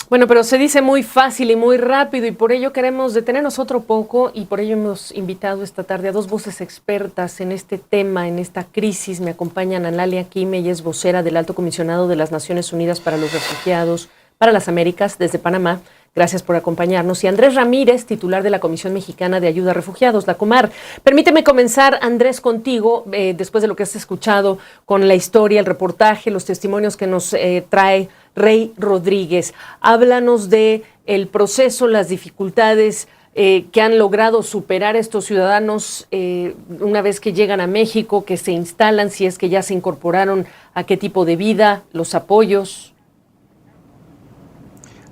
Bueno, pero se dice muy fácil y muy rápido y por ello queremos detenernos otro poco y por ello hemos invitado esta tarde a dos voces expertas en este tema, en esta crisis. Me acompañan Analia Kim, ella es vocera del Alto Comisionado de las Naciones Unidas para los Refugiados para las Américas desde Panamá. Gracias por acompañarnos. Y Andrés Ramírez, titular de la Comisión Mexicana de Ayuda a Refugiados, la Comar. Permíteme comenzar, Andrés, contigo, después de lo que has escuchado con la historia, el reportaje, los testimonios que nos trae Rey Rodríguez. Háblanos de el proceso, las dificultades que han logrado superar estos ciudadanos una vez que llegan a México, que se instalan, si es que ya se incorporaron a qué tipo de vida, los apoyos.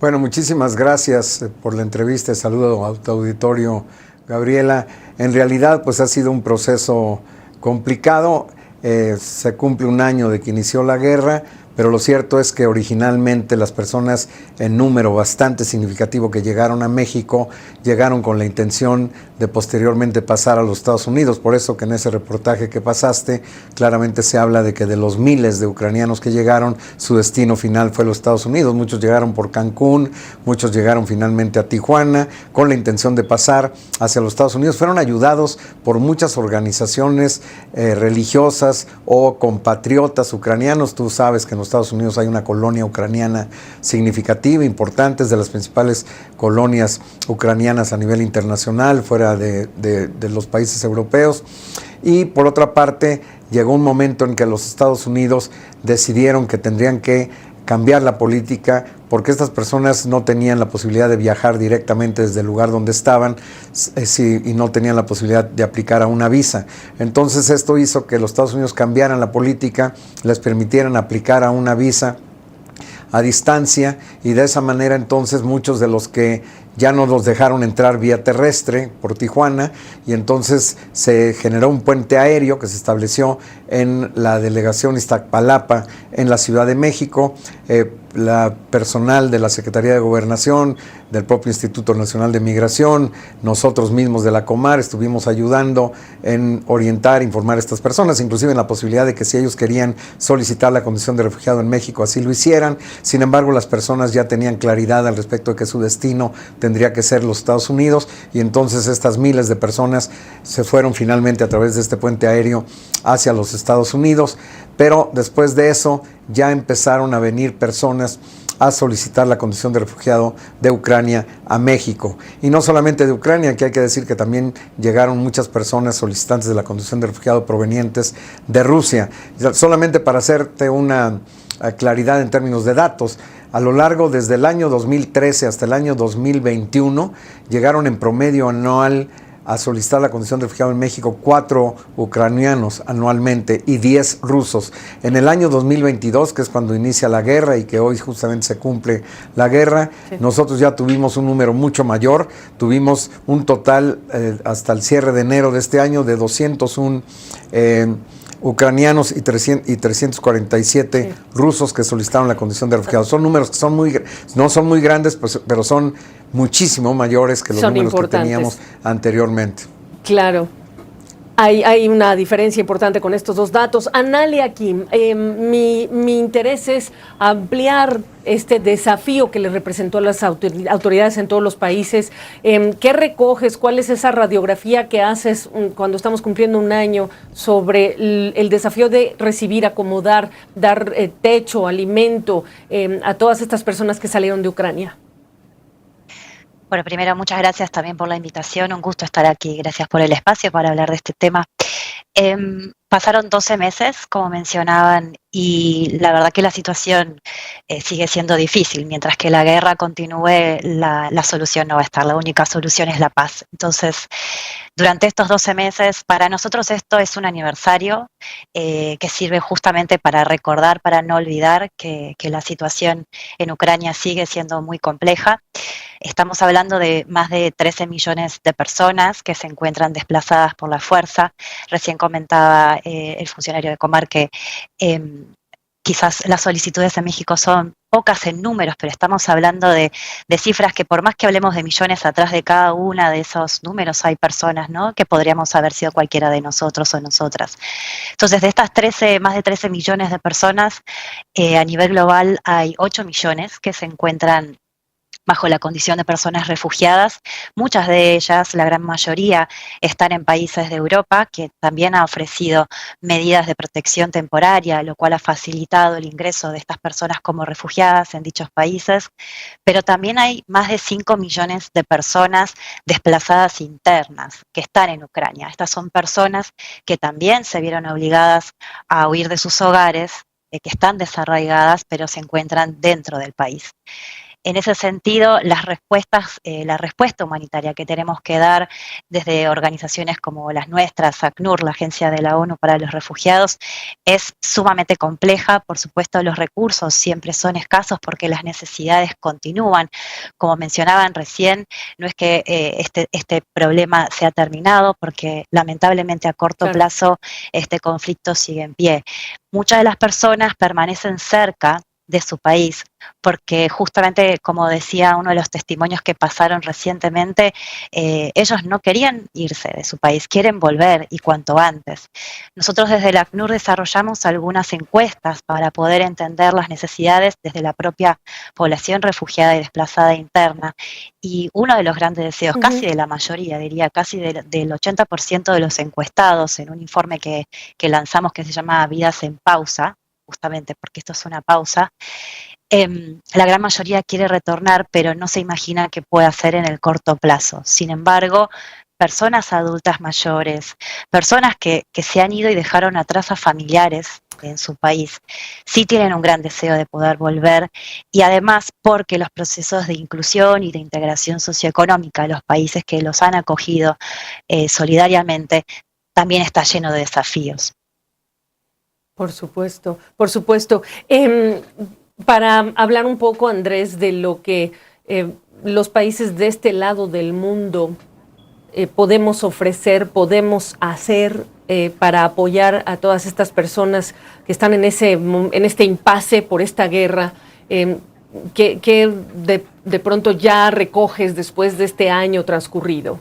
Bueno, muchísimas gracias por la entrevista. Saludo a tu auditorio, Gabriela. En realidad, pues ha sido un proceso complicado. Se cumple un año de que inició la guerra, pero lo cierto es que originalmente las personas en número bastante significativo que llegaron a México llegaron con la intención de posteriormente pasar a los Estados Unidos. Por eso que en ese reportaje que pasaste claramente se habla de que de los miles de ucranianos que llegaron, su destino final fue los Estados Unidos. Muchos llegaron por Cancún, muchos llegaron finalmente a Tijuana con la intención de pasar hacia los Estados Unidos. Fueron ayudados por muchas organizaciones religiosas o compatriotas ucranianos. Tú sabes que en los Estados Unidos hay una colonia ucraniana significativa, importante, es de las principales colonias ucranianas a nivel internacional, fuera de los países europeos. Y por otra parte, llegó un momento en que los Estados Unidos decidieron que tendrían que cambiar la política porque estas personas no tenían la posibilidad de viajar directamente desde el lugar donde estaban y no tenían la posibilidad de aplicar a una visa. Entonces esto hizo que los Estados Unidos cambiaran la política, les permitieran aplicar a una visa a distancia y de esa manera entonces muchos de los que ya no los dejaron entrar vía terrestre por Tijuana y entonces se generó un puente aéreo que se estableció en la delegación Iztapalapa en la Ciudad de México. La personal de la Secretaría de Gobernación, del propio Instituto Nacional de Migración, nosotros mismos de la Comar estuvimos ayudando en orientar, informar a estas personas, inclusive en la posibilidad de que si ellos querían solicitar la condición de refugiado en México, así lo hicieran. Sin embargo, las personas ya tenían claridad al respecto de que su destino tendría que ser los Estados Unidos y entonces estas miles de personas se fueron finalmente a través de este puente aéreo hacia los Estados Unidos, pero después de eso ya empezaron a venir personas a solicitar la condición de refugiado de Ucrania a México. Y no solamente de Ucrania, que hay que decir que también llegaron muchas personas solicitantes de la condición de refugiado provenientes de Rusia. Solamente para hacerte una claridad en términos de datos, a lo largo desde el año 2013 hasta el año 2021 llegaron en promedio anual a solicitar la condición de refugiado en México 4 ucranianos anualmente y 10 rusos. En el año 2022, que es cuando inicia la guerra y que hoy justamente se cumple la guerra, sí, nosotros ya tuvimos un número mucho mayor, tuvimos un total hasta el cierre de enero de este año de 201 ucranianos y 347 sí, rusos que solicitaron la condición de refugiados. Son números que son no son muy grandes, pues, pero son muchísimo mayores que los números que teníamos anteriormente. Claro. Hay una diferencia importante con estos dos datos. Analia Kim, mi interés es ampliar este desafío que le representó a las autoridades en todos los países. ¿Qué recoges? ¿Cuál es esa radiografía que haces cuando estamos cumpliendo un año sobre el desafío de recibir, acomodar, dar techo, alimento a todas estas personas que salieron de Ucrania? Bueno, primero, muchas gracias también por la invitación. Un gusto estar aquí. Gracias por el espacio para hablar de este tema. Pasaron 12 meses, como mencionaban, y la verdad que la situación sigue siendo difícil. Mientras que la guerra continúe, la solución no va a estar. La única solución es la paz. Entonces, durante estos 12 meses, para nosotros esto es un aniversario que sirve justamente para recordar, para no olvidar que la situación en Ucrania sigue siendo muy compleja. Estamos hablando de más de 13 millones de personas que se encuentran desplazadas por la fuerza. Recién comentaba el funcionario de Comar que quizás las solicitudes en México son pocas en números, pero estamos hablando de cifras que por más que hablemos de millones, atrás de cada una de esos números hay personas, ¿no?, que podríamos haber sido cualquiera de nosotros o nosotras. Entonces, de estas más de 13 millones de personas, a nivel global hay 8 millones que se encuentran bajo la condición de personas refugiadas. Muchas de ellas, la gran mayoría, están en países de Europa, que también ha ofrecido medidas de protección temporaria, lo cual ha facilitado el ingreso de estas personas como refugiadas en dichos países, pero también hay más de 5 millones de personas desplazadas internas que están en Ucrania. Estas son personas que también se vieron obligadas a huir de sus hogares, que están desarraigadas, pero se encuentran dentro del país. En ese sentido, las respuestas, la respuesta humanitaria que tenemos que dar desde organizaciones como las nuestras, ACNUR, la Agencia de la ONU para los Refugiados, es sumamente compleja. Por supuesto, los recursos siempre son escasos porque las necesidades continúan. Como mencionaban recién, no es que este problema se ha terminado, porque lamentablemente a corto plazo este conflicto sigue en pie. Muchas de las personas permanecen cerca de su país, porque justamente, como decía uno de los testimonios que pasaron recientemente, ellos no querían irse de su país, quieren volver y cuanto antes. Nosotros desde la ACNUR desarrollamos algunas encuestas para poder entender las necesidades desde la propia población refugiada y desplazada interna, y uno de los grandes deseos, casi de la mayoría, diría casi del 80% de los encuestados en un informe que lanzamos que se llama Vidas en Pausa, justamente porque esto es una pausa, la gran mayoría quiere retornar, pero no se imagina qué puede hacer en el corto plazo. Sin embargo, personas adultas mayores, personas que se han ido y dejaron atrás a familiares en su país, sí tienen un gran deseo de poder volver, y además porque los procesos de inclusión y de integración socioeconómica de los países que los han acogido solidariamente también está lleno de desafíos. Por supuesto, por supuesto. Para hablar un poco, Andrés, de lo que los países de este lado del mundo podemos ofrecer, podemos hacer para apoyar a todas estas personas que están en este impasse por esta guerra, que de pronto ya recoges después de este año transcurrido.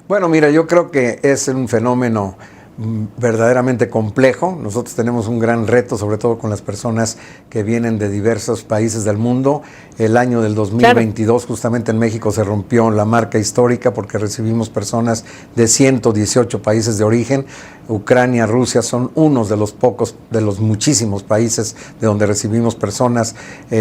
Bueno, mira, yo creo que es un fenómeno verdaderamente complejo. Nosotros tenemos un gran reto, sobre todo con las personas que vienen de diversos países del mundo. El año del 2022, justamente en México, se rompió la marca histórica porque recibimos personas de 118 países de origen. Ucrania, Rusia son unos de los pocos, de los muchísimos países de donde recibimos personas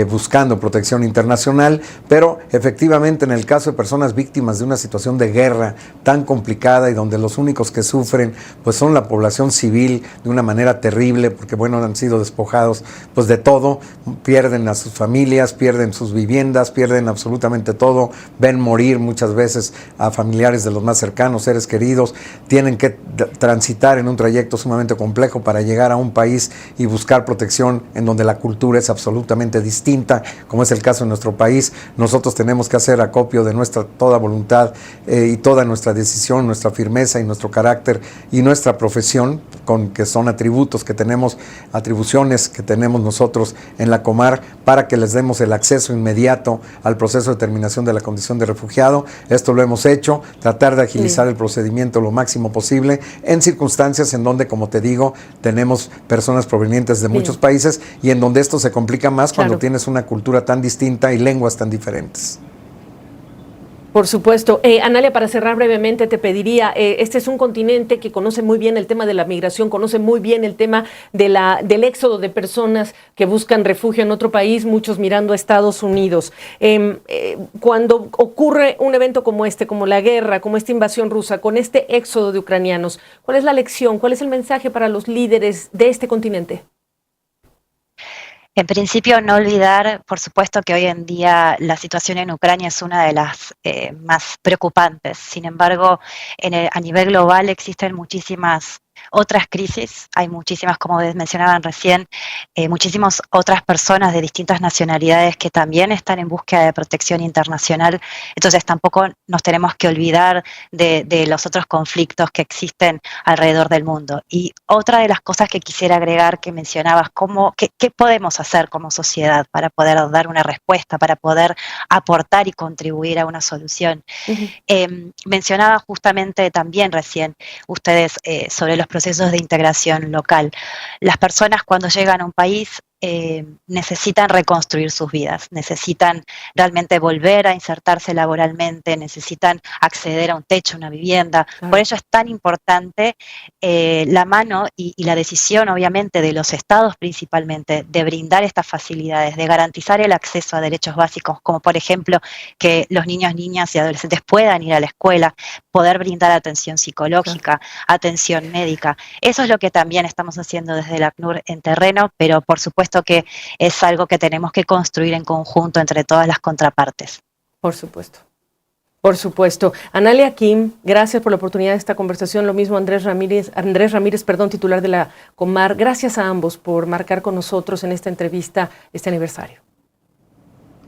buscando protección internacional, pero efectivamente en el caso de personas víctimas de una situación de guerra tan complicada y donde los únicos que sufren pues son la población civil de una manera terrible, porque bueno, han sido despojados pues de todo, pierden a sus familias, pierden sus viviendas, pierden absolutamente todo, ven morir muchas veces a familiares de los más cercanos, seres queridos, tienen que transitar en un trayecto sumamente complejo para llegar a un país y buscar protección en donde la cultura es absolutamente distinta, como es el caso en nuestro país. Nosotros tenemos que hacer acopio de nuestra toda voluntad y toda nuestra decisión, nuestra firmeza y nuestro carácter y nuestra profesión, con que son atributos que tenemos, atribuciones que tenemos nosotros en la Comar, para que les demos el acceso inmediato al proceso de determinación de la condición de refugiado. Esto lo hemos hecho, tratar de agilizar el procedimiento lo máximo posible en circunstancias en donde, como te digo, tenemos personas provenientes de muchos países y en donde esto se complica más cuando tienes una cultura tan distinta y lenguas tan diferentes. Por supuesto. Analia, para cerrar brevemente, te pediría, este es un continente que conoce muy bien el tema de la migración, conoce muy bien el tema del éxodo de personas que buscan refugio en otro país, muchos mirando a Estados Unidos. Cuando ocurre un evento como este, como la guerra, como esta invasión rusa, con este éxodo de ucranianos, ¿cuál es la lección, cuál es el mensaje para los líderes de este continente? En principio, no olvidar, por supuesto, que hoy en día la situación en Ucrania es una de las más preocupantes. Sin embargo, a nivel global existen muchísimas otras crisis, hay muchísimas, como mencionaban recién, muchísimas otras personas de distintas nacionalidades que también están en búsqueda de protección internacional. Entonces tampoco nos tenemos que olvidar de los otros conflictos que existen alrededor del mundo. Y otra de las cosas que quisiera agregar, que mencionabas, ¿qué podemos hacer como sociedad para poder dar una respuesta, para poder aportar y contribuir a una solución? Mencionaba justamente también recién ustedes sobre los procesos de integración local. Las personas cuando llegan a un país necesitan reconstruir sus vidas, necesitan realmente volver a insertarse laboralmente, necesitan acceder a un techo, una vivienda. Claro. Por ello es tan importante la mano y la decisión, obviamente, de los estados principalmente, de brindar estas facilidades, de garantizar el acceso a derechos básicos, como por ejemplo que los niños, niñas y adolescentes puedan ir a la escuela, poder brindar atención psicológica, atención médica. Eso es lo que también estamos haciendo desde el ACNUR en terreno, pero por supuesto que es algo que tenemos que construir en conjunto entre todas las contrapartes. Por supuesto. Por supuesto. Analia Kim, gracias por la oportunidad de esta conversación. Lo mismo Andrés Ramírez, titular de la Comar. Gracias a ambos por marcar con nosotros en esta entrevista este aniversario.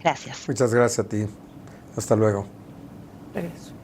Gracias. Muchas gracias a ti. Hasta luego. Regreso.